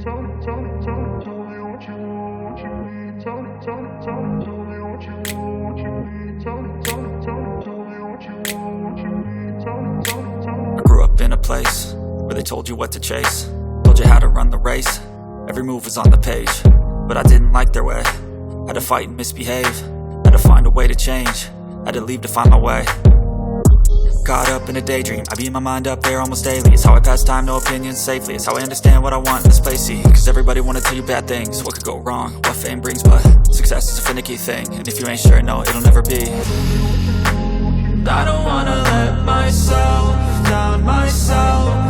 I grew up in a place where they told you what to chase, told you how to run the race. Every move was on the page, but I didn't like their way. Had to fight and misbehave, had to find a way to change, had to leave to find my way. Caught up in a daydream, I beat my mind up there almost daily. It's how I pass time, no opinions safely. It's how I understand what I want in this place, see. Cause everybody wanna tell you bad things, what could go wrong, what fame brings. But success is a finicky thing, and if you ain't sure, no, it'll never be. I don't wanna let myself down myself.